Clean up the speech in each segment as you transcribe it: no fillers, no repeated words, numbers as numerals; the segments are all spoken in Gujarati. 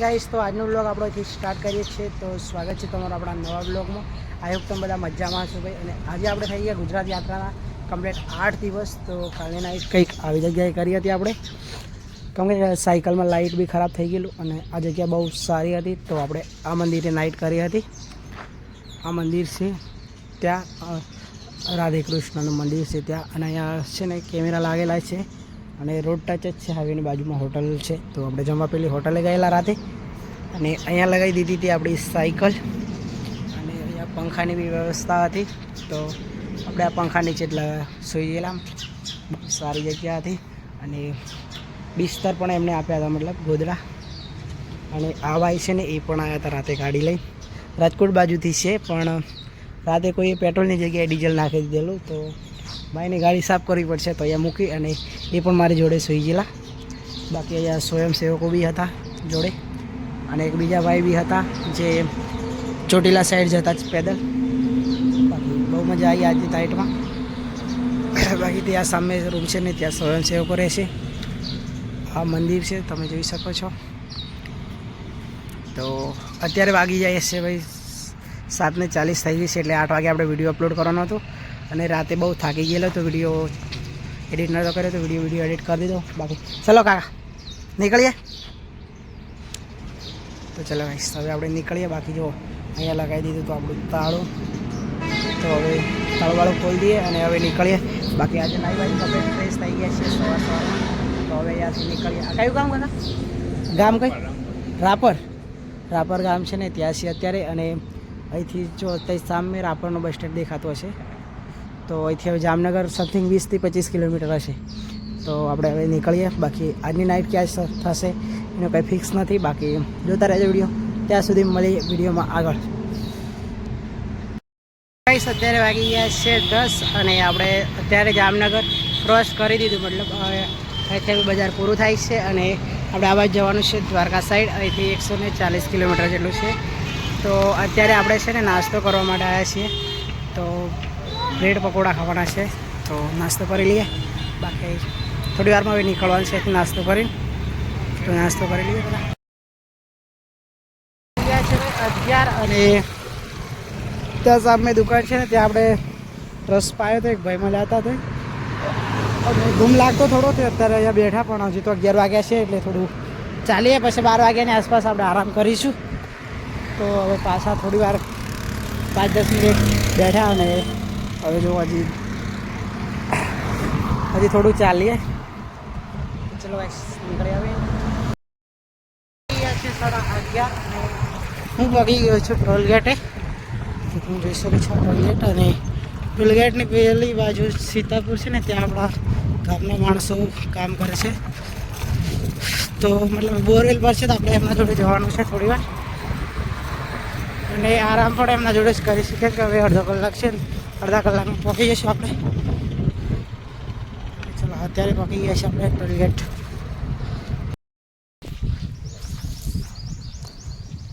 ગાઈસ, તો આજનો વ્લોગ આપણે અહીંથી સ્ટાર્ટ કરીએ છીએ. તો સ્વાગત છે તમારું આપણા નવા વ્લોગમાં. આઈ હોપ તમે બધા મજામાં છો ભાઈ. અને આજે આપણે થઈ ગયા ગુજરાત યાત્રાના કમ્પ્લીટ 8 દિવસ. તો કાલે નાઈટ કંઈક આવી જગ્યાએ કરી હતી આપણે, કેમ કે સાયકલમાં લાઇટ બી ખરાબ થઈ ગયેલું અને આ જગ્યા બહુ સારી હતી. તો આપણે આ મંદિરે નાઇટ કરી હતી. આ મંદિર છે ત્યાં રાધે કૃષ્ણનું મંદિર છે ત્યાં, અને અહીંયા છે ને કેમેરા લાગેલા છે અને રોડ ટચ જ છે, હાઈવેની બાજુમાં હોટલ છે. તો આપણે જમવા પેલી હોટલે ગયેલા રાતે, અને અહીંયા લગાવી દીધી હતી આપણી સાયકલ, અને અહીંયા પંખાની બી વ્યવસ્થા હતી. તો આપણે આ પંખા નીચે જ સૂઈ ગયેલા. સારી જગ્યા હતી, અને બિસ્તર પણ એમને આપ્યા હતા, મતલબ ગોદડા. અને આ ભાઈ છે ને એ પણ આવ્યા હતા રાતે ગાડી લઈ, રાજકોટ બાજુથી છે, પણ રાતે કોઈ પેટ્રોલની જગ્યાએ ડીઝલ નાખી દીધેલું. તો ભાઈની ગાડી સાફ કરવી પડશે, તો અહીંયા મૂકી અને એ પણ મારી જોડે સૂઈ ગયેલા. બાકી અહીંયા સ્વયંસેવકો બી હતા જોડે, અને એક બીજા ભાઈ બી હતા જે ચોટીલા સાઈડ જતા જ પેદલ. બાકી બહુ મજા આવી આજની નાઇટમાં. બાકી ત્યાં સામે રૂમ છે ને ત્યાં સ્વયંસેવકો રહેશે. આ મંદિર છે, તમે જોઈ શકો છો. તો અત્યારે વાગી જાય છે ભાઈ 7:40 થઈ ગઈ છે, એટલે 8 વાગે આપણે વિડીયો અપલોડ કરવાનો હતો. અને રાતે બહુ થાકી ગયેલો તો વિડીયો એડિટ નહોતો કર્યો, તો વિડીયો એડિટ કરી દીધો. બાકી ચલો કાકા નીકળીએ. તો ચલો ભાઈ હવે આપણે નીકળીએ. બાકી જો અહીંયા લગાવી દીધું તો આપણું તાળું, તો હવે તાળું ખોલી દઈએ અને હવે નીકળીએ. બાકી આજે નાઈ બાજુ કપડે ફ્રેશ થઈ ગયા છે સવારમાં. તો હવે અહીંયાથી નીકળીએ. આ કયું ગામ કાકા? ગામ કઈ? રાપર ગામ છે ને ત્યાં છે અત્યારે. અને અહીંથી જો અત્યારે સામે રાપરનો બસ સ્ટેન્ડ દેખાતો હશે. તો અહીંથી હવે જામનગર સમથિંગ 20 થી 25 કિલોમીટર હશે. તો આપણે હવે નીકળીએ. બાકી આજની નાઇટ ક્યાં થશે એનું કંઈ ફિક્સ નથી. બાકી જોતા રહેજો વિડીયો, ત્યાં સુધી મળીએ વિડીયોમાં આગળ. અત્યારે વાગી ગયા છે 10, અને આપણે અત્યારે જામનગર ક્રોસ કરી દીધું, મતલબ અહીંથી બજાર પૂરું થાય છે. અને આપણે આ બાજુ જવાનું છે દ્વારકા સાઈડ. અહીંથી 140 કિલોમીટર જેટલું છે. તો અત્યારે આપણે છે ને નાસ્તો કરવા માટે આવ્યા છીએ. તો બ્રેડ પકોડા ખાવાના છે, તો નાસ્તો કરી લઈએ. બાકી થોડી વારમાં હવે નીકળવાનું છે નાસ્તો કરીને. તો નાસ્તો કરી લઈએ બધા. છે 11, અને ત્યાં સામે દુકાન છે ને ત્યાં આપણે રસ પાયો તો એક ભાઈ મળ્યા હતા. તે ધૂમ લાગતો થોડો તે અત્યારે અહીંયા બેઠા, પણ હજી તો 11 વાગ્યા છે એટલે થોડું ચાલીએ. પછી 12 વાગ્યાની આસપાસ આપણે આરામ કરીશું. તો હવે પાછા થોડી વાર 5-10 મિનિટ બેઠા, અને હવે જો હજી થોડું ચાલીએ. ચલો નીકળી આવે. 11:30 હું પગી ગયો છું ટોલગેટે. હું જોઈ શકું છું ટોલગેટ, અને ટોલગેટની પહેલી બાજુ સીતાપુર છે ને ત્યાં આપણા ગામના માણસો કામ કરે છે. તો મતલબ બોરવેલ પર છે, તો આપણે એમના જોડે જવાનું છે થોડી વાર, અને આરામ પણ એમના જોડે જ કરી શકીએ. કે હવે અડધો કલાક છે, અડધા કલાકમાં પહોંચી જઈશું આપણે. ચલો અત્યારે પહોંચી ગયા છે આપણે ટોલગેટ.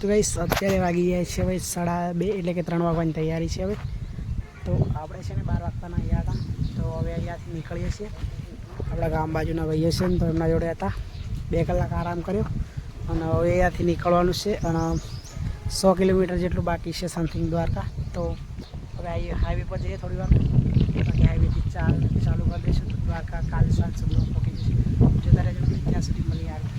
તો ભાઈ અત્યારે વાગી ગયા છે ભાઈ 2:30, એટલે કે 3 વાગવાની તૈયારી છે હવે. તો આપણે છે ને 12 વાગતાના અહીંયા હતા. તો હવે અહીંયાથી નીકળીએ છીએ. આપણા ગામ બાજુના ભાઈઓ છે ને, તો એમના જોડે હતા, 2 કલાક આરામ કર્યો, અને હવે અહીંયાથી નીકળવાનું છે. અને 100 કિલોમીટર જેટલું બાકી છે સમથિંગ દ્વારકા. તો હવે હાઈવે પર જઈએ થોડી વાર. બાકી હાઈવેથી ચાલુ કરી દઈશું. તો દ્વારકા કાલે સાંજ સુધી પહોંચી જઈશું. જોતા રહેજો, ત્યાં સુધી મળીએ આગળ.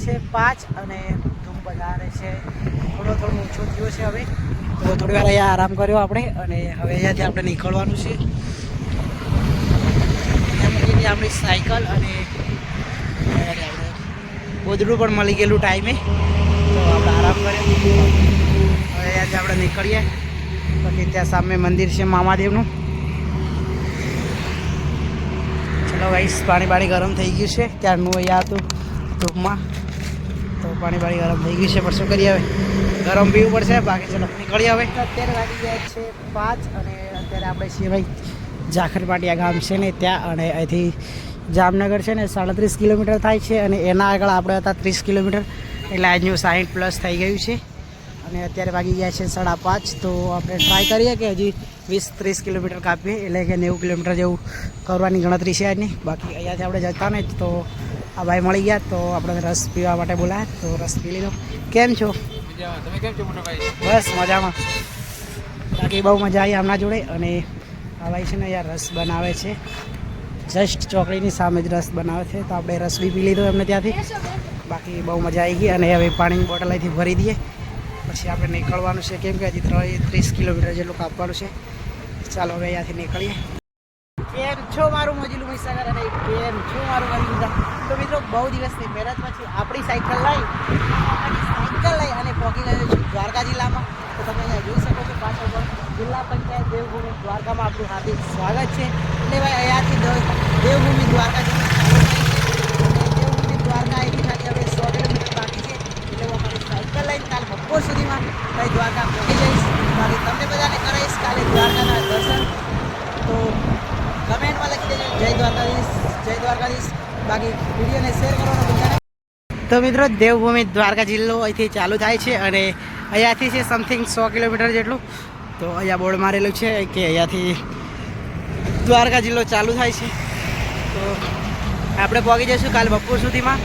છે 5, અને ધૂમ વધારે છે, થોડો ઓછો થયો છે હવે. તો થોડી વાર અહીંયા આરામ કર્યો આપણે, અને હવે અહીંયાથી આપણે નીકળવાનું છે. આપણી સાયકલ, અને આપણે ગોદડું પણ મળી ગયેલું ટાઈમે. તો આપણે આરામ કર્યો. હવે અહીંયાથી આપણે નીકળીએ. બાકી ત્યાં સામે મંદિર છે મામાદેવનું. ગાઈસ પાણી ગરમ થઈ ગયું છે ત્યારનું અહીંયા હતું ધૂપમાં તો પાણી ગરમ થઈ ગયું છે પણ શું કરીએ હવે ગરમ પીવું પડશે બાકી ચલો નીકળીએ હવે અત્યારે વાગી ગયા છે 5 અને અત્યારે આપણે છીએ ભાઈ જાખરપાટિયા ગામ છે ને ત્યાં અને અહીંથી જામનગર છે ને 37 કિલોમીટર થાય છે અને એના આગળ આપણે હતા 30 કિલોમીટર એટલે આજનું 60+ થઈ ગયું છે અને અત્યારે વાગી ગયા છે 5:30 તો આપણે ટ્રાય કરીએ કે હજી 20-30 કિલોમીટર કાપીએ એટલે કે 90 કિલોમીટર જેવું કરવાની ગણતરી છે આજની બાકી અહીંયાથી આપણે જતા ને તો આ ભાઈ મળી ગયા તો આપણે રસ પીવા માટે બોલાયા તો રસ પી લીધો કેમ છો તમે કેમ છો મોટા ભાઈ? બસ મજામાં બાકી બહુ મજા આવી આમના જોડે અને આ ભાઈ છે ને યાર રસ બનાવે છે જસ્ટ ચોકડીની સામે જ રસ બનાવે છે તો આપણે રસ બી પી લીધો એમને ત્યાંથી બાકી બહુ મજા આવી ગઈ અને હવે પાણીની બોટલ અહીંથી ભરી દઈએ પછી આપણે નીકળવાનું છે કેમ કે હજી 30 કિલોમીટર જેટલું કાપવાનું છે ચાલો હવે અહીંયાથી નીકળીએ કેમ છો મારું મજલું મહીસાગર અને કેમ છો મારું મજલું તો મિત્રો બહુ દિવસની મહેનત પછી આપણી સાયકલ લઈ અને પહોંચી ગયો છું દ્વારકા જિલ્લામાં તો તમે અહીંયા જોઈ શકો છો પાછળ પર જિલ્લા પંચાયત દેવભૂમિ દ્વારકામાં આપણું હાર્દિક સ્વાગત છે એટલે ભાઈ અહીંયાથી દેવભૂમિ દ્વારકા દેવભૂમિ દ્વારકા અહીંથી ખાલી હવે 100 કિલોમીટર બાકી છે એટલે હું અમારી સાયકલ લઈને કાલે બપોર સુધીમાં ભાઈ દ્વારકા પહોંચી જઈશ બાકી તમને બધાને કરાવીશ કાલે દ્વારકાના દર્શન તો કમેન્ટમાં લખી દેજો જય દ્વારકાધીશ બાકી વિડીયોને શેર કરવાનો ભૂલતા નહીં તો મિત્રો દેવભૂમિ દ્વારકા જિલ્લો અહીંથી ચાલુ થાય છે અને અહીંયાથી છે સમથિંગ 100 કિલોમીટર જેટલું તો અહીંયા બોર્ડ મારેલું છે કે અહીંયાથી દ્વારકા જિલ્લો ચાલુ થાય છે તો આપણે પહોંચી જઈશું કાલે બપોર સુધીમાં